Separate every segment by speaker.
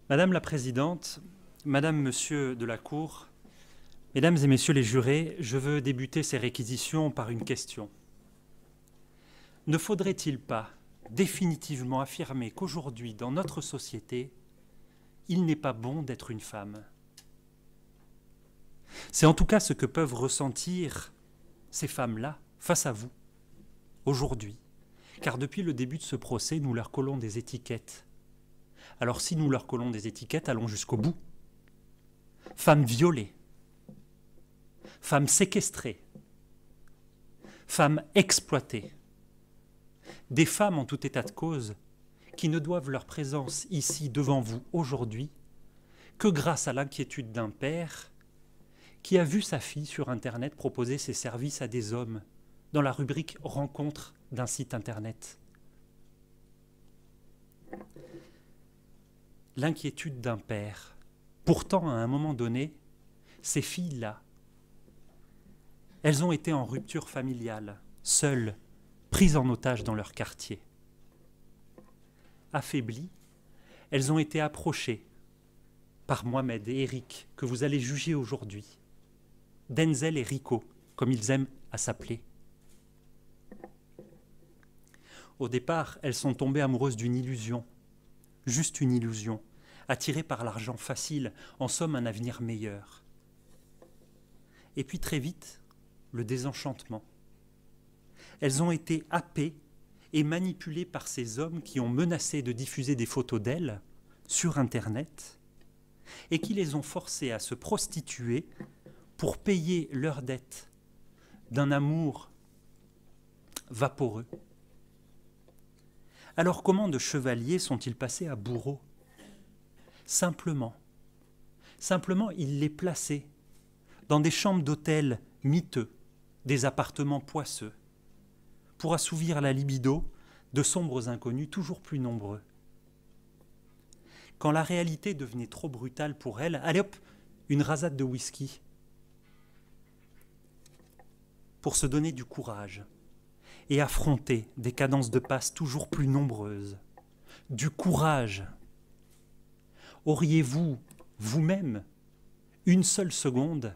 Speaker 1: Madame la Présidente, Madame, Monsieur de la Cour, Mesdames et Messieurs les jurés, je veux débuter ces réquisitions par une question. Ne faudrait-il pas définitivement affirmer qu'aujourd'hui, dans notre société, il n'est pas bon d'être une femme? C'est en tout cas ce que peuvent ressentir ces femmes-là face à vous, aujourd'hui. Car depuis le début de ce procès, nous leur collons des étiquettes. Alors si nous leur collons des étiquettes, allons jusqu'au bout. Femmes violées, femmes séquestrées, femmes exploitées, des femmes en tout état de cause qui ne doivent leur présence ici devant vous aujourd'hui que grâce à l'inquiétude d'un père qui a vu sa fille sur Internet proposer ses services à des hommes dans la rubrique rencontre d'un site Internet. L'inquiétude d'un père. Pourtant, à un moment donné, ces filles-là, elles ont été en rupture familiale, seules, prises en otage dans leur quartier. Affaiblies, elles ont été approchées par Mohamed et Eric, que vous allez juger aujourd'hui, Denzel et Rico, comme ils aiment à s'appeler. Au départ, elles sont tombées amoureuses d'une illusion, juste une illusion, attirées par l'argent facile, en somme un avenir meilleur. Et puis très vite, le désenchantement. Elles ont été happées et manipulées par ces hommes qui ont menacé de diffuser des photos d'elles sur Internet et qui les ont forcées à se prostituer pour payer leurs dettes d'un amour vaporeux. Alors comment de chevaliers sont-ils passés à bourreaux? Simplement, ils les plaçaient dans des chambres d'hôtel miteux, des appartements poisseux, pour assouvir la libido de sombres inconnus toujours plus nombreux. Quand la réalité devenait trop brutale pour elles, allez hop, une rasade de whisky, pour se donner du courage et affronter des cadences de passe toujours plus nombreuses. Du courage. Auriez-vous, vous-même, une seule seconde,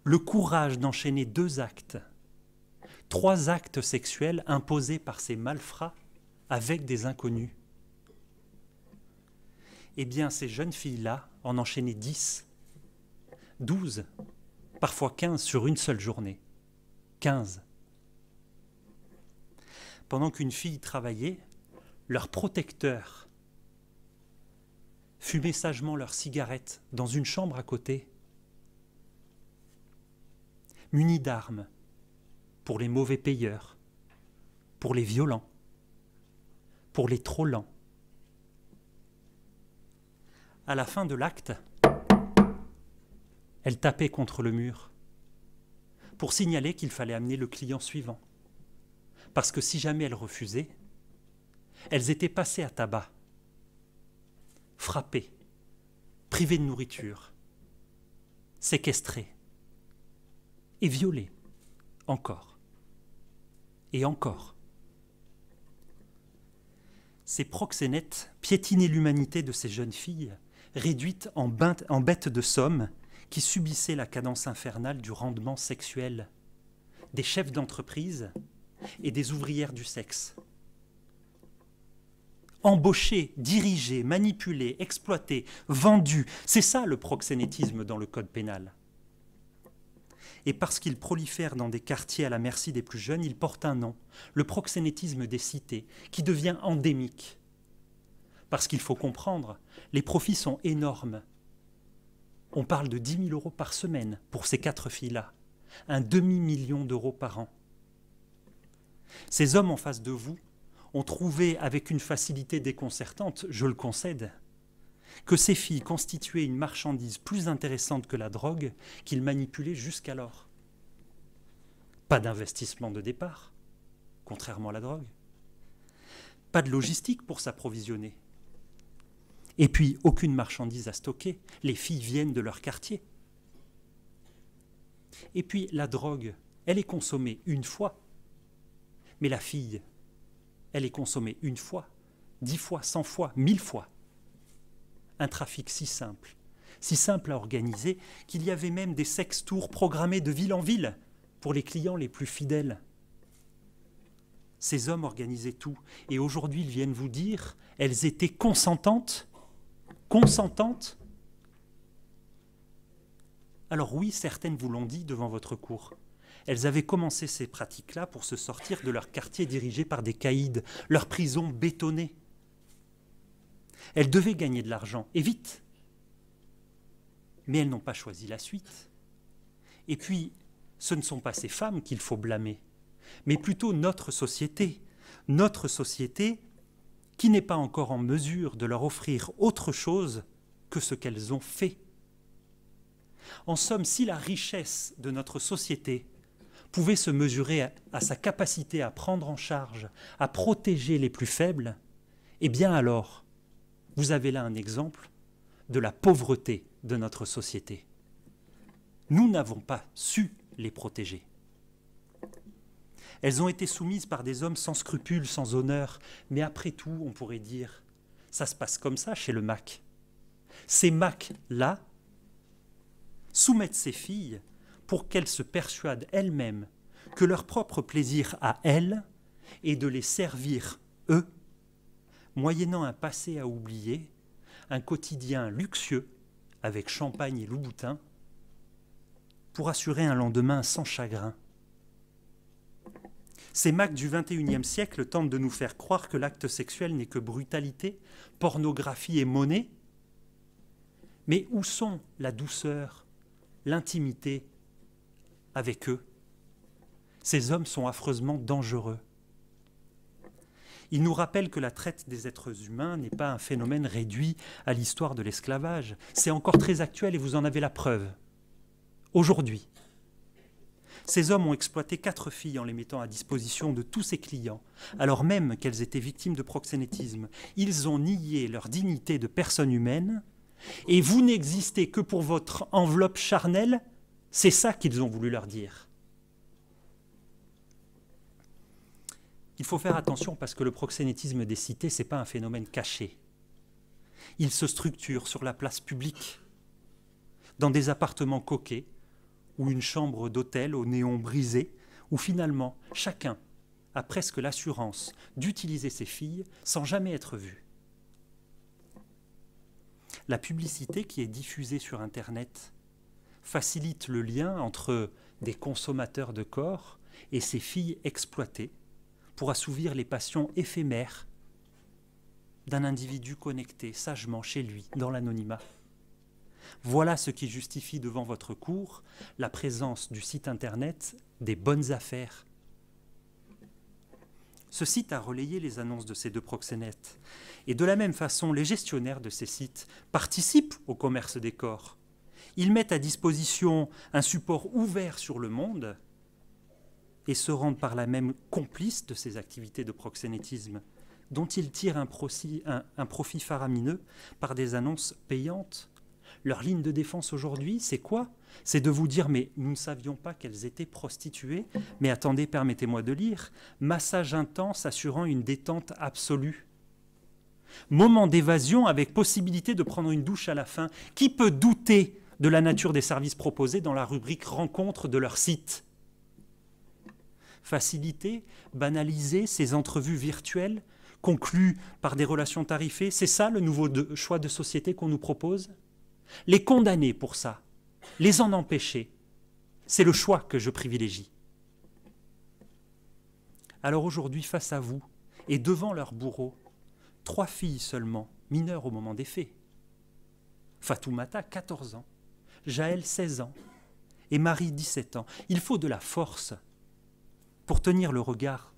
Speaker 1: le courage d'enchaîner 2 actes, 3 actes sexuels imposés par ces malfrats avec des inconnus? Eh bien, ces jeunes filles-là en enchaînaient 10, 12, parfois 15 sur une seule journée. 15. Pendant qu'une fille travaillait, leur protecteur fumait sagement leur cigarette dans une chambre à côté, muni d'armes pour les mauvais payeurs, pour les violents, pour les trop lents. À la fin de l'acte, elle tapait contre le mur pour signaler qu'il fallait amener le client suivant. Parce que si jamais elles refusaient, elles étaient passées à tabac, frappées, privées de nourriture, séquestrées et violées, encore et encore. Ces proxénètes piétinaient l'humanité de ces jeunes filles, réduites en bêtes de somme qui subissaient la cadence infernale du rendement sexuel, des chefs d'entreprise et des ouvrières du sexe. Embauchées, dirigées, manipulées, exploitées, vendues, c'est ça le proxénétisme dans le code pénal. Et parce qu'il prolifère dans des quartiers à la merci des plus jeunes, il porte un nom, le proxénétisme des cités, qui devient endémique. Parce qu'il faut comprendre, les profits sont énormes. On parle de 10 000 € par semaine pour ces 4 filles-là, un demi-million d'euros par an. Ces hommes en face de vous ont trouvé avec une facilité déconcertante, je le concède, que ces filles constituaient une marchandise plus intéressante que la drogue qu'ils manipulaient jusqu'alors. Pas d'investissement de départ, contrairement à la drogue. Pas de logistique pour s'approvisionner. Et puis, aucune marchandise à stocker. Les filles viennent de leur quartier. Et puis, la drogue, elle est consommée une fois. Mais la fille, elle est consommée une fois, 10 fois, 100 fois, 1000 fois. un trafic si simple à organiser, qu'il y avait même des sex-tours programmés de ville en ville pour les clients les plus fidèles. Ces hommes organisaient tout, et aujourd'hui ils viennent vous dire, elles étaient consentantes. Alors oui, certaines vous l'ont dit devant votre cour. Elles avaient commencé ces pratiques-là pour se sortir de leur quartier dirigé par des caïds, leur prison bétonnée. Elles devaient gagner de l'argent, et vite. Mais elles n'ont pas choisi la suite. Et puis, ce ne sont pas ces femmes qu'il faut blâmer, mais plutôt notre société qui n'est pas encore en mesure de leur offrir autre chose que ce qu'elles ont fait. En somme, si la richesse de notre société pouvait se mesurer à sa capacité à prendre en charge, à protéger les plus faibles, eh bien alors, vous avez là un exemple de la pauvreté de notre société. Nous n'avons pas su les protéger. Elles ont été soumises par des hommes sans scrupules, sans honneur, mais après tout, on pourrait dire, ça se passe comme ça chez le MAC. Ces MAC-là soumettent ces filles pour qu'elles se persuadent elles-mêmes que leur propre plaisir à elles est de les servir, eux, moyennant un passé à oublier, un quotidien luxueux, avec champagne et Louboutin, pour assurer un lendemain sans chagrin. Ces MAC du XXIe siècle tentent de nous faire croire que l'acte sexuel n'est que brutalité, pornographie et monnaie. Mais où sont la douceur, l'intimité avec eux? Ces hommes sont affreusement dangereux. Ils nous rappellent que la traite des êtres humains n'est pas un phénomène réduit à l'histoire de l'esclavage. C'est encore très actuel et vous en avez la preuve. Aujourd'hui, ces hommes ont exploité 4 filles en les mettant à disposition de tous ses clients, alors même qu'elles étaient victimes de proxénétisme. Ils ont nié leur dignité de personne humaine, et vous n'existez que pour votre enveloppe charnelle, c'est ça qu'ils ont voulu leur dire. Il faut faire attention parce que le proxénétisme des cités, ce n'est pas un phénomène caché. Il se structure sur la place publique, dans des appartements coquets, ou une chambre d'hôtel au néon brisé, où finalement chacun a presque l'assurance d'utiliser ses filles sans jamais être vu. La publicité qui est diffusée sur Internet facilite le lien entre des consommateurs de corps et ces filles exploitées pour assouvir les passions éphémères d'un individu connecté sagement chez lui, dans l'anonymat. Voilà ce qui justifie devant votre cour la présence du site internet des bonnes affaires. Ce site a relayé les annonces de ces 2 proxénètes. Et de la même façon, les gestionnaires de ces sites participent au commerce des corps. Ils mettent à disposition un support ouvert sur le monde et se rendent par là même complices de ces activités de proxénétisme, dont ils tirent un profit faramineux par des annonces payantes. Leur ligne de défense aujourd'hui, c'est quoi? C'est de vous dire, mais nous ne savions pas qu'elles étaient prostituées. Mais attendez, permettez-moi de lire. Massage intense assurant une détente absolue. Moment d'évasion avec possibilité de prendre une douche à la fin. Qui peut douter de la nature des services proposés dans la rubrique rencontre de leur site? Faciliter, banaliser ces entrevues virtuelles conclues par des relations tarifées, c'est ça le nouveau choix de société qu'on nous propose? Les condamner pour ça, les en empêcher, c'est le choix que je privilégie. Alors aujourd'hui, face à vous, et devant leur bourreau, 3 filles seulement, mineures au moment des faits. Fatoumata, 14 ans, Jaël, 16 ans, et Marie, 17 ans. Il faut de la force pour tenir le regard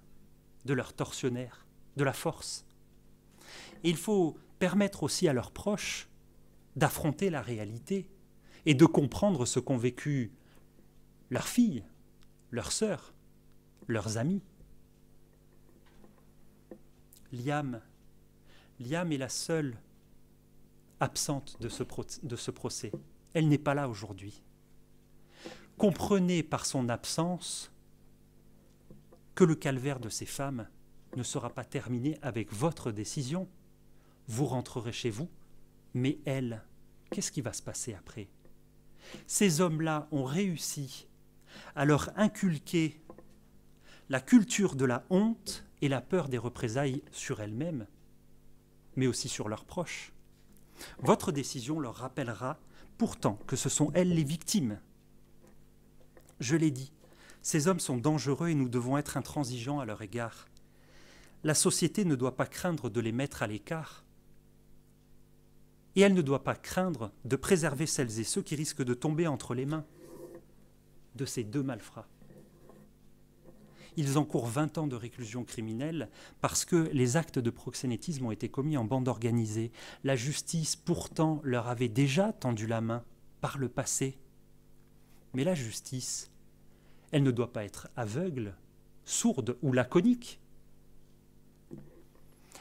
Speaker 1: de leurs tortionnaires, de la force. Et il faut permettre aussi à leurs proches d'affronter la réalité et de comprendre ce qu'ont vécu leurs filles, leurs sœurs, leurs amis. Liam est la seule absente de ce procès. Elle n'est pas là aujourd'hui. Comprenez par son absence que le calvaire de ces femmes ne sera pas terminé avec votre décision. Vous rentrerez chez vous, Mais elles, qu'est-ce qui va se passer après? Ces hommes-là ont réussi à leur inculquer la culture de la honte et la peur des représailles sur elles-mêmes, mais aussi sur leurs proches. Votre décision leur rappellera pourtant que ce sont elles les victimes. Je l'ai dit, ces hommes sont dangereux et nous devons être intransigeants à leur égard. La société ne doit pas craindre de les mettre à l'écart. Et elle ne doit pas craindre de préserver celles et ceux qui risquent de tomber entre les mains de ces deux malfrats. Ils encourent 20 ans de réclusion criminelle parce que les actes de proxénétisme ont été commis en bande organisée. La justice, pourtant, leur avait déjà tendu la main par le passé. Mais la justice, elle ne doit pas être aveugle, sourde ou laconique.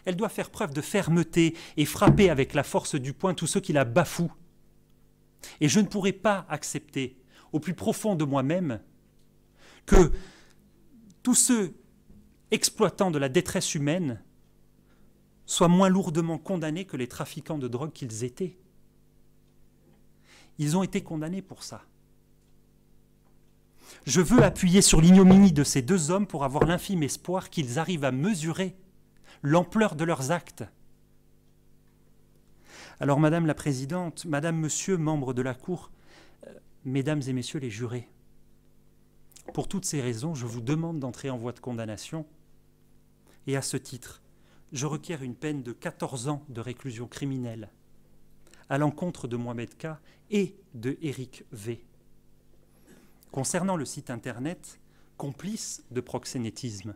Speaker 1: Elle doit faire preuve de fermeté et frapper avec la force du poing tous ceux qui la bafouent. Et je ne pourrai pas accepter, au plus profond de moi-même, que tous ceux exploitant de la détresse humaine soient moins lourdement condamnés que les trafiquants de drogue qu'ils étaient. Ils ont été condamnés pour ça. Je veux appuyer sur l'ignominie de ces deux hommes pour avoir l'infime espoir qu'ils arrivent à mesurer l'ampleur de leurs actes. Alors, Madame la Présidente, Madame, Monsieur, membres de la Cour, Mesdames et Messieurs les jurés, pour toutes ces raisons, je vous demande d'entrer en voie de condamnation et à ce titre, je requiers une peine de 14 ans de réclusion criminelle à l'encontre de Mohamed K. et de Éric V. Concernant le site internet complice de proxénétisme,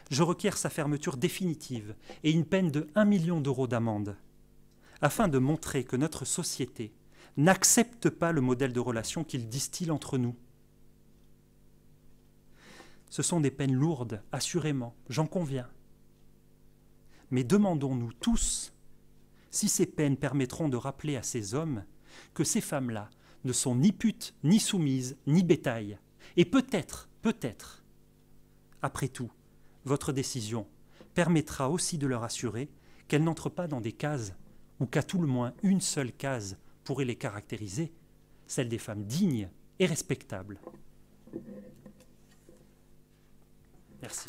Speaker 1: je requiers sa fermeture définitive et une peine de 1 million d'euros d'amende afin de montrer que notre société n'accepte pas le modèle de relation qu'il distille entre nous. Ce sont des peines lourdes, assurément, j'en conviens. Mais demandons-nous tous si ces peines permettront de rappeler à ces hommes que ces femmes-là ne sont ni putes, ni soumises, ni bétail. Et peut-être, après tout, votre décision permettra aussi de leur assurer qu'elles n'entrent pas dans des cases, ou qu'à tout le moins une seule case pourrait les caractériser, celle des femmes dignes et respectables. Merci.